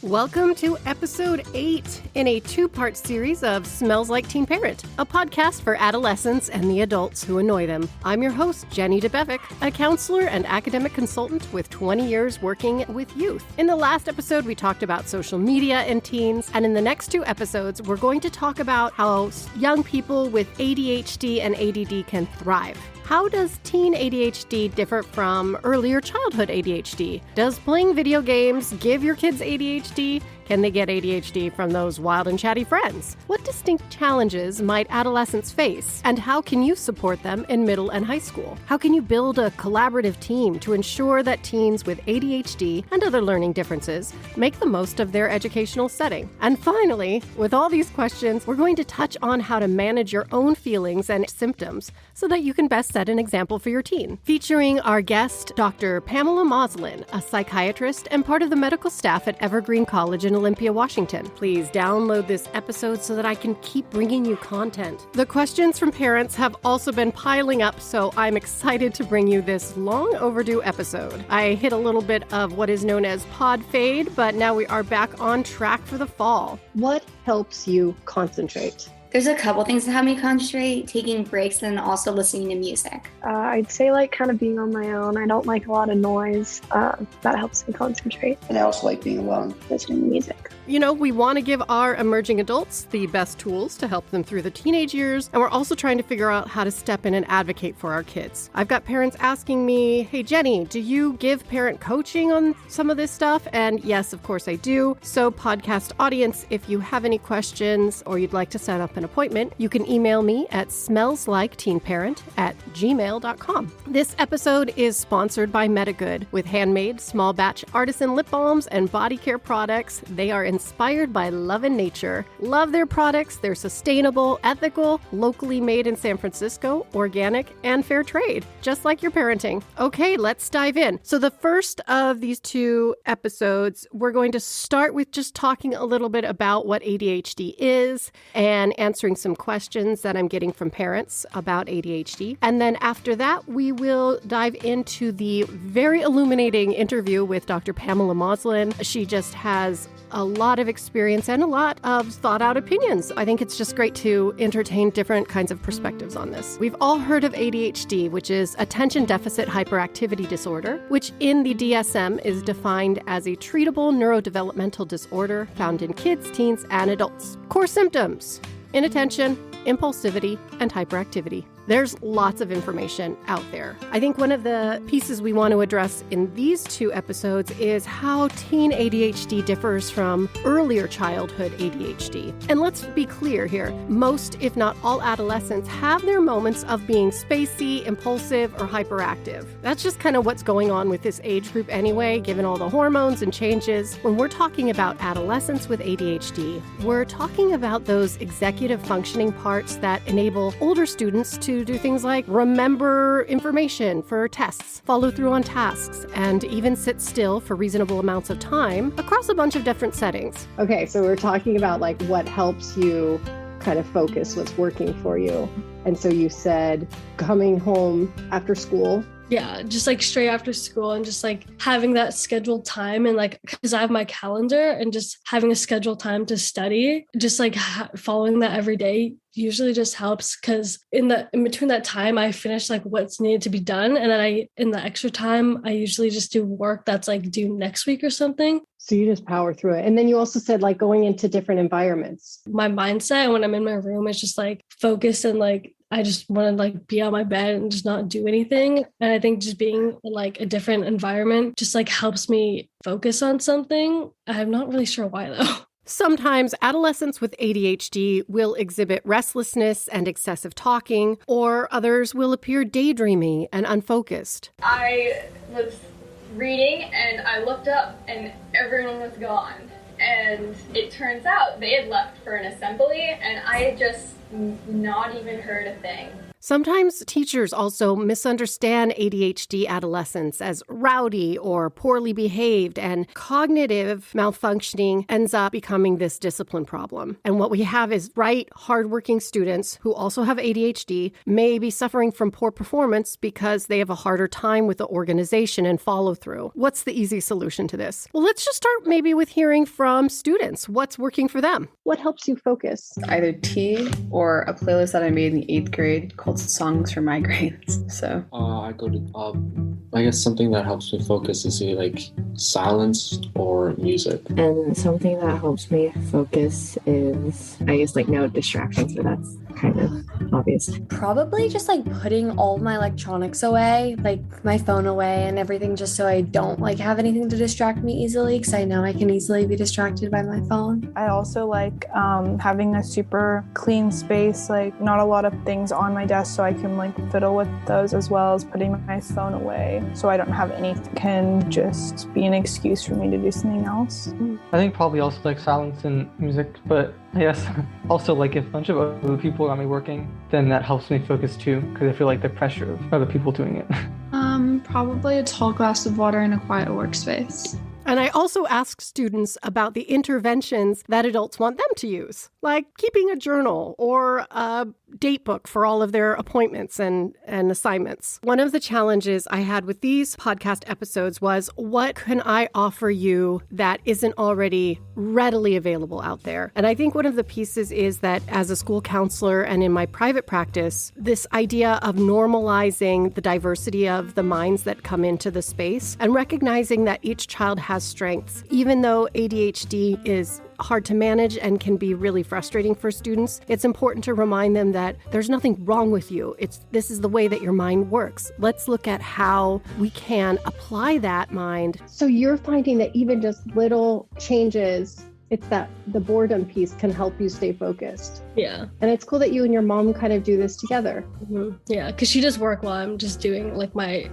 Welcome to episode 8 in a two-part series of Smells Like Teen Parent, a podcast for adolescents and the adults who annoy them. I'm your host, Jenny DeBevick, a counselor and academic consultant with 20 years working with youth. In the last episode, we talked about social media and teens, and in the next two episodes, we're going to talk about how young people with ADHD and ADD can thrive. How does teen ADHD differ from earlier childhood ADHD? Does playing video games give your kids ADHD? Can they get ADHD from those wild and chatty friends? What distinct challenges might adolescents face? And how can you support them in middle and high school? How can you build a collaborative team to ensure that teens with ADHD and other learning differences make the most of their educational setting? And finally, with all these questions, we're going to touch on how to manage your own feelings and symptoms so that you can best set an example for your teen. Featuring our guest, Dr. Pamela Moslin, a psychiatrist and part of the medical staff at Evergreen College in Olympia, Washington. Please download this episode so that I can keep bringing you content. The questions from parents have also been piling up, so I'm excited to bring you this long overdue episode. I hit a little bit of what is known as pod fade, but now we are back on track for the fall. What helps you concentrate? There's a couple things that help me concentrate, taking breaks and also listening to music. I'd say kind of being on my own. I don't like a lot of noise. That helps me concentrate. And I also like being alone. Listening to music. You know, we want to give our emerging adults the best tools to help them through the teenage years, and we're also trying to figure out how to step in and advocate for our kids. I've got parents asking me, hey, Jenny, do you give parent coaching on some of this stuff? And yes, of course I do. So podcast audience, if you have any questions or you'd like to set up an appointment, you can email me at smellsliketeenparent@gmail.com. This episode is sponsored by Medigood with handmade, small batch artisan lip balms and body care products. They are inspired by love and nature. Love their products. They're sustainable, ethical, locally made in San Francisco, organic, and fair trade, just like your parenting. Okay, let's dive in. So the first of these two episodes, we're going to start with just talking a little bit about what ADHD is and answering some questions that I'm getting from parents about ADHD. And then after that, we will dive into the very illuminating interview with Dr. Pamela Moslin. She just has a lot of experience and a lot of thought out opinions. I think it's just great to entertain different kinds of perspectives on this. We've all heard of ADHD, which is attention deficit hyperactivity disorder, which in the DSM is defined as a treatable neurodevelopmental disorder found in kids, teens, and adults. Core symptoms: inattention, impulsivity, and hyperactivity. There's lots of information out there. I think one of the pieces we want to address in these two episodes is how teen ADHD differs from earlier childhood ADHD. And let's be clear here, most, if not all adolescents have their moments of being spacey, impulsive, or hyperactive. That's just kind of what's going on with this age group anyway, given all the hormones and changes. When we're talking about adolescents with ADHD, we're talking about those executive functioning parts that enable older students to do things like remember information for tests, follow through on tasks, and even sit still for reasonable amounts of time across a bunch of different settings. Okay, so we're talking about what helps you kind of focus, what's working for you. And so you said coming home after school. Yeah, just straight after school and just having that scheduled time and because I have my calendar and just having a scheduled time to study, just following that every day usually just helps because in between that time I finish what's needed to be done, and then in the extra time I usually just do work that's due next week or something. So you just power through it. And then you also said going into different environments. My mindset when I'm in my room is just focused and I just want to be on my bed and just not do anything. And I think just being in a different environment just helps me focus on something. I'm not really sure why though. Sometimes adolescents with ADHD will exhibit restlessness and excessive talking, or others will appear daydreamy and unfocused. I was reading and I looked up and everyone was gone. And it turns out they had left for an assembly and I had just not even heard a thing. Sometimes teachers also misunderstand ADHD adolescents as rowdy or poorly behaved, and cognitive malfunctioning ends up becoming this discipline problem. And what we have is bright, hardworking students who also have ADHD may be suffering from poor performance because they have a harder time with the organization and follow through. What's the easy solution to this? Well, let's just start maybe with hearing from students. What's working for them? What helps you focus? Either tea or a playlist that I made in the 8th grade called Songs for Migraines. So I go to I guess something that helps me focus is either like silence or music. And something that helps me focus is, I guess, like no distractions, but that's kind of obvious. Probably just like putting all my electronics away, like my phone away and everything, just so I don't like have anything to distract me easily, because I know I can easily be distracted by my phone. I also like having a super clean space, like not a lot of things on my desk, so I can like fiddle with those, as well as putting my phone away so I don't have anything can just be an excuse for me to do something else. I think probably also like silence and music, but I guess also like if a bunch of other people got me working, then that helps me focus too, because I feel like the pressure of other people doing it. Probably a tall glass of water in a quiet workspace. And I also ask students about the interventions that adults want them to use, like keeping a journal or a date book for all of their appointments and assignments. One of the challenges I had with these podcast episodes was, what can I offer you that isn't already readily available out there? And I think one of the pieces is that as a school counselor and in my private practice, this idea of normalizing the diversity of the minds that come into the space and recognizing that each child has strengths. Even though ADHD is hard to manage and can be really frustrating for students, it's important to remind them that there's nothing wrong with you. This is the way that your mind works. Let's look at how we can apply that mind. So you're finding that even just little changes, it's that the boredom piece can help you stay focused. Yeah. And it's cool that you and your mom kind of do this together. Mm-hmm. Yeah, because she does work while I'm just doing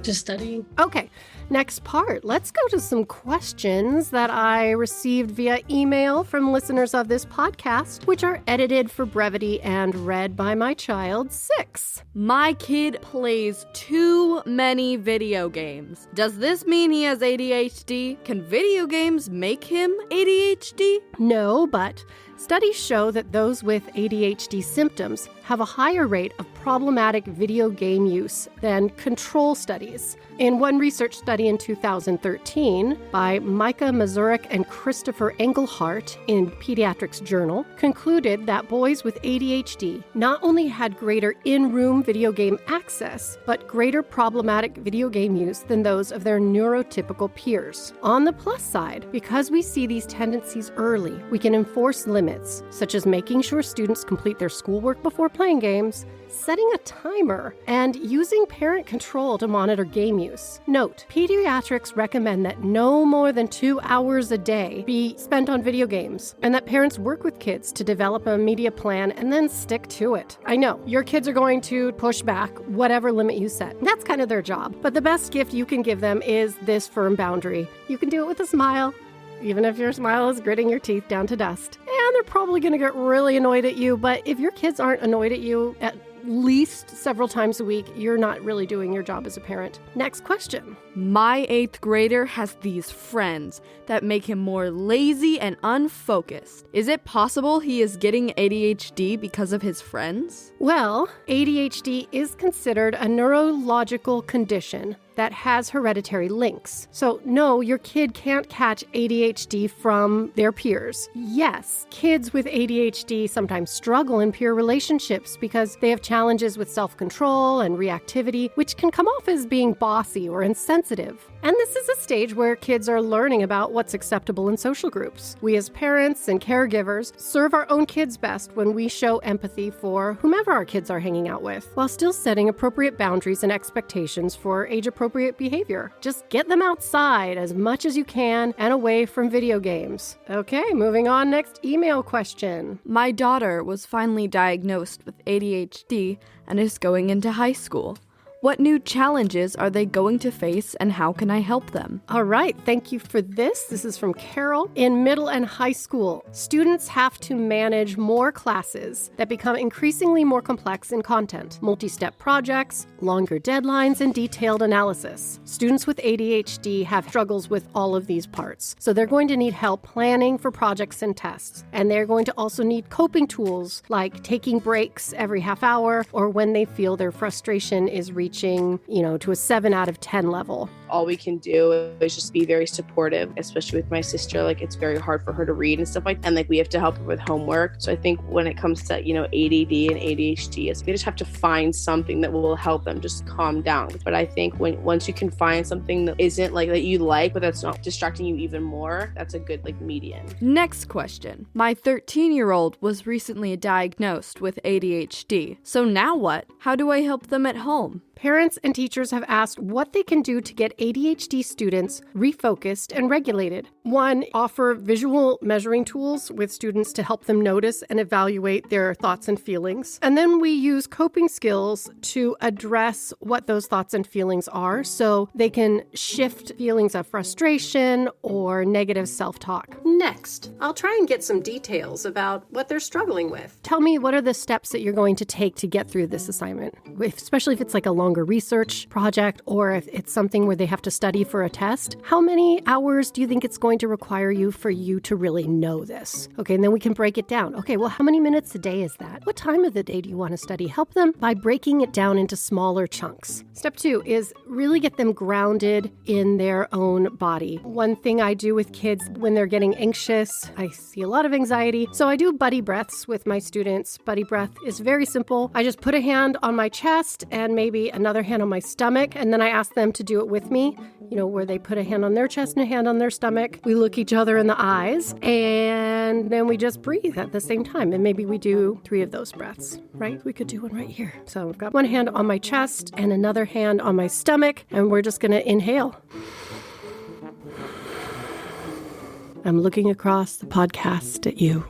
just studying. Okay. Next part, let's go to some questions that I received via email from listeners of this podcast, which are edited for brevity and read by my child, 6. My kid plays too many video games. Does this mean he has ADHD? Can video games make him ADHD? No, but studies show that those with ADHD symptoms have a higher rate of problematic video game use than control studies. In one research study in 2013 by Micah Mazurek and Christopher Engelhardt in Pediatrics Journal concluded that boys with ADHD not only had greater in-room video game access, but greater problematic video game use than those of their neurotypical peers. On the plus side, because we see these tendencies early, we can enforce limits, such as making sure students complete their schoolwork before playing games, setting a timer, and using parent control to monitor game use. Note, pediatrics recommend that no more than 2 hours a day be spent on video games, and that parents work with kids to develop a media plan and then stick to it. I know, your kids are going to push back whatever limit you set. That's kind of their job. But the best gift you can give them is this firm boundary. You can do it with a smile, even if your smile is gritting your teeth down to dust. And they're probably going to get really annoyed at you, but if your kids aren't annoyed at you at least several times a week, you're not really doing your job as a parent. Next question. My 8th grader has these friends that make him more lazy and unfocused. Is it possible he is getting ADHD because of his friends? Well, ADHD is considered a neurological condition that has hereditary links. So no, your kid can't catch ADHD from their peers. Yes, kids with ADHD sometimes struggle in peer relationships because they have challenges with self-control and reactivity, which can come off as being bossy or insensitive. And this is a stage where kids are learning about what's acceptable in social groups. We as parents and caregivers serve our own kids best when we show empathy for whomever our kids are hanging out with, while still setting appropriate boundaries and expectations for age-appropriate behavior. Just get them outside as much as you can and away from video games. Okay, moving on. Next email question. My daughter was finally diagnosed with ADHD and is going into high school. What new challenges are they going to face and how can I help them? All right, thank you for this. This is from Carol. In middle and high school, students have to manage more classes that become increasingly more complex in content, multi-step projects, longer deadlines, and detailed analysis. Students with ADHD have struggles with all of these parts, so they're going to need help planning for projects and tests. And they're going to also need coping tools like taking breaks every half hour or when they feel their frustration is reaching, to a 7 out of 10 level. All we can do is just be very supportive, especially with my sister. Like, it's very hard for her to read and stuff like that. And like, we have to help her with homework. So I think when it comes to, ADD and ADHD, they just have to find something that will help them just calm down. But I think once you can find something that isn't like that you like, but that's not distracting you even more, that's a good median. Next question. My 13-year-old was recently diagnosed with ADHD. So now what? How do I help them at home? Parents and teachers have asked what they can do to get ADHD students refocused and regulated. 1, offer visual measuring tools with students to help them notice and evaluate their thoughts and feelings. And then we use coping skills to address what those thoughts and feelings are so they can shift feelings of frustration or negative self-talk. Next, I'll try and get some details about what they're struggling with. Tell me, what are the steps that you're going to take to get through this assignment, especially if it's like a longer research project or if it's something where they have to study for a test. How many hours do you think it's going to require for you to really know this? Okay, and then we can break it down. Okay, well, how many minutes a day is that? What time of the day do you want to study? Help them by breaking it down into smaller chunks. Step 2 is really get them grounded in their own body. One thing I do with kids when they're getting anxious, I see a lot of anxiety, so I do buddy breaths with my students. Buddy breath is very simple. I just put a hand on my chest and maybe another hand on my stomach, and then I ask them to do it with me, where they put a hand on their chest and a hand on their stomach. We look each other in the eyes, and then we just breathe at the same time. And maybe we do 3 of those breaths, right? We could do one right here. So I've got one hand on my chest and another hand on my stomach, and we're just going to inhale. I'm looking across the podcast at you.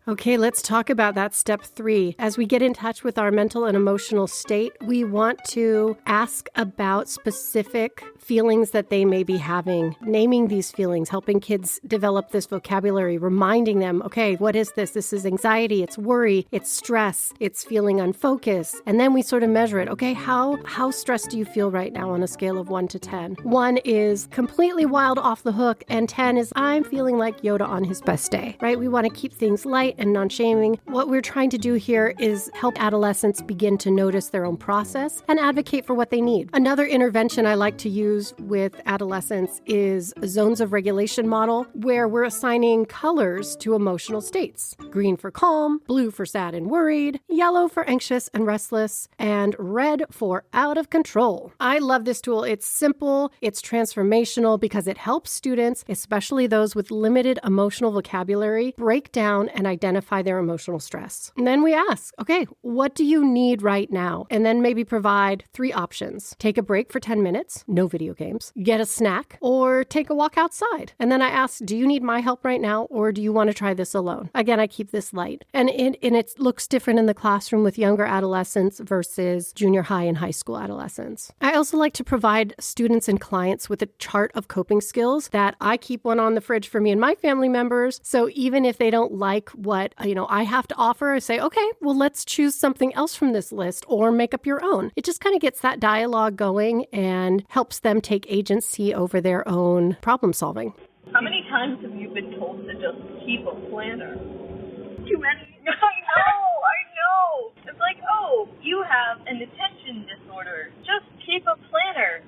Okay, let's talk about that step 3. As we get in touch with our mental and emotional state, we want to ask about specific feelings that they may be having, naming these feelings, helping kids develop this vocabulary, reminding them, okay, what is this? This is anxiety, it's worry, it's stress, it's feeling unfocused. And then we sort of measure it. Okay, how stressed do you feel right now on a scale of 1 to 10? 1 is completely wild off the hook, and 10 is I'm feeling like Yoda on his best day, right? We want to keep things light and non-shaming. What we're trying to do here is help adolescents begin to notice their own process and advocate for what they need. Another intervention I like to use with adolescents is a zones of regulation model, where we're assigning colors to emotional states. Green for calm, blue for sad and worried, yellow for anxious and restless, and red for out of control. I love this tool. It's simple, it's transformational because it helps students, especially those with limited emotional vocabulary, break down and identify their emotional stress. And then we ask, okay, what do you need right now? And then maybe provide 3 options. Take a break for 10 minutes, no video games, get a snack, or take a walk outside. And then I ask, do you need my help right now, or do you want to try this alone? Again, I keep this light. And it looks different in the classroom with younger adolescents versus junior high and high school adolescents. I also like to provide students and clients with a chart of coping skills that I keep one on the fridge for me and my family members. So even if they don't like what I have to offer, I say, okay, well, let's choose something else from this list or make up your own. It just kind of gets that dialogue going and helps them take agency over their own problem solving. How many times have you been told to just keep a planner? Too many. I know. It's like, oh, you have an attention disorder. Just keep a planner.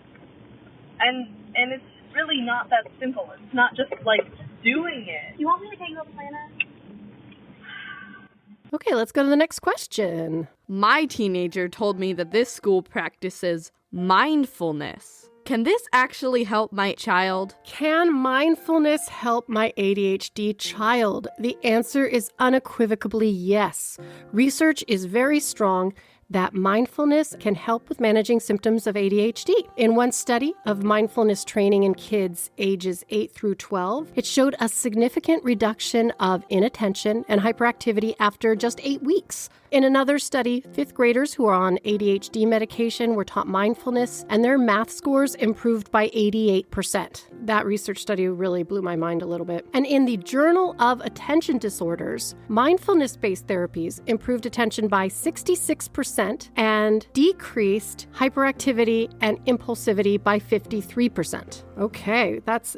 And it's really not that simple. It's not just like doing it. You want me to take you a planner? Okay, let's go to the next question. My teenager told me that this school practices mindfulness. Can this actually help my child? Can mindfulness help my ADHD child? The answer is unequivocally yes. Research is very strong that mindfulness can help with managing symptoms of ADHD. In one study of mindfulness training in kids ages 8 through 12, it showed a significant reduction of inattention and hyperactivity after just 8 weeks. In another study, 5th graders who are on ADHD medication were taught mindfulness, and their math scores improved by 88%. That research study really blew my mind a little bit. And in the Journal of Attention Disorders, mindfulness-based therapies improved attention by 66% and decreased hyperactivity and impulsivity by 53%. Okay, that's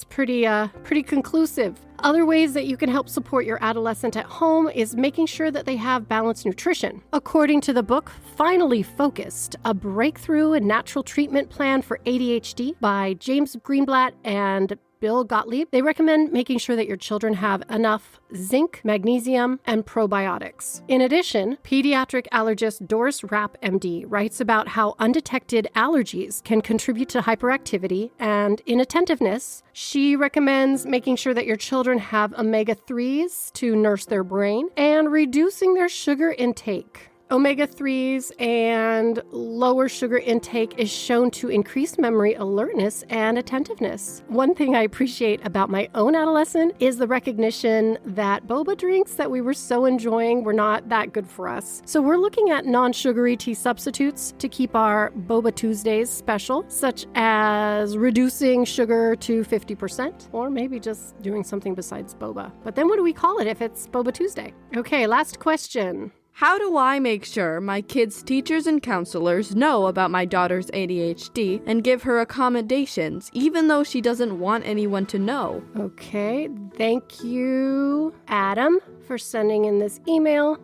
pretty conclusive. Other ways that you can help support your adolescent at home is making sure that they have balanced nutrition. According to the book, Finally Focused, A Breakthrough and Natural Treatment Plan for ADHD by James Greenblatt and Bill Gottlieb, they recommend making sure that your children have enough zinc, magnesium, and probiotics. In addition, pediatric allergist Doris Rapp, MD, writes about how undetected allergies can contribute to hyperactivity and inattentiveness. She recommends making sure that your children have omega-3s to nurse their brain and reducing their sugar intake. Omega-3s and lower sugar intake is shown to increase memory, alertness, and attentiveness. One thing I appreciate about my own adolescent is the recognition that boba drinks that we were so enjoying were not that good for us. So we're looking at non-sugary tea substitutes to keep our Boba Tuesdays special, such as reducing sugar to 50%, or maybe just doing something besides boba. But then what do we call it if it's Boba Tuesday? Okay, last question. How do I make sure my kids' teachers and counselors know about my daughter's ADHD and give her accommodations, even though she doesn't want anyone to know? Okay, thank you, Adam, for sending in this email.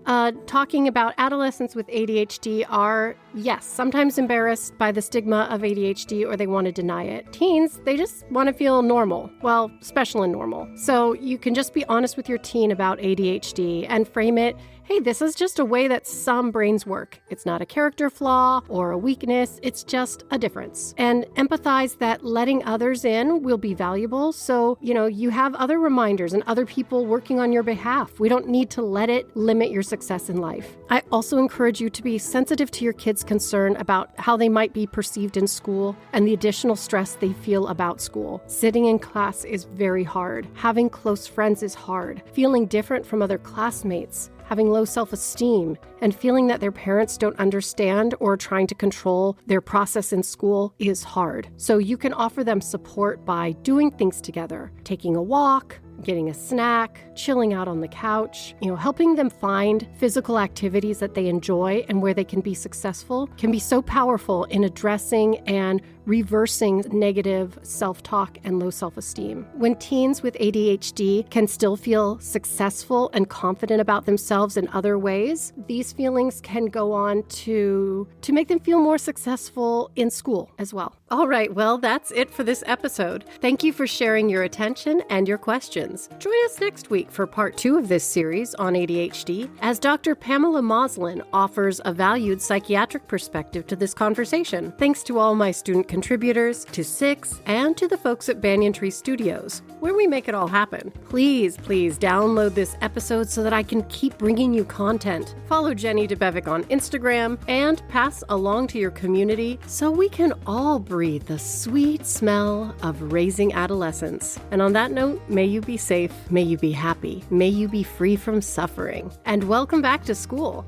Talking about adolescents with ADHD are, yes, sometimes embarrassed by the stigma of ADHD or they want to deny it. Teens, they just want to feel normal. Well, special and normal. So you can just be honest with your teen about ADHD and frame it, hey, this is just a way that some brains work. It's not a character flaw or a weakness. It's just a difference. And empathize that letting others in will be valuable. So, you have other reminders and other people working on your behalf. We don't need to let it limit your success in life. I also encourage you to be sensitive to your kids' concern about how they might be perceived in school and the additional stress they feel about school. Sitting in class is very hard. Having close friends is hard. Feeling different from other classmates, having low self-esteem, and feeling that their parents don't understand or are trying to control their process in school is hard. So you can offer them support by doing things together, taking a walk, getting a snack, chilling out on the couch, helping them find physical activities that they enjoy and where they can be successful can be so powerful in addressing and reversing negative self-talk and low self-esteem. When teens with ADHD can still feel successful and confident about themselves in other ways, these feelings can go on to make them feel more successful in school as well. All right, well, that's it for this episode. Thank you for sharing your attention and your questions. Join us next week for part 2 of this series on ADHD as Dr. Pamela Moslin offers a valued psychiatric perspective to this conversation. Thanks to all my student contributors, to Six, and to the folks at Banyan Tree Studios, where we make it all happen. Please download this episode so that I can keep bringing you content. Follow Jenny DeBevick on Instagram and pass along to your community so we can all breathe the sweet smell of raising adolescents. And on that note, may you be safe, may you be happy, may you be free from suffering. And welcome back to school.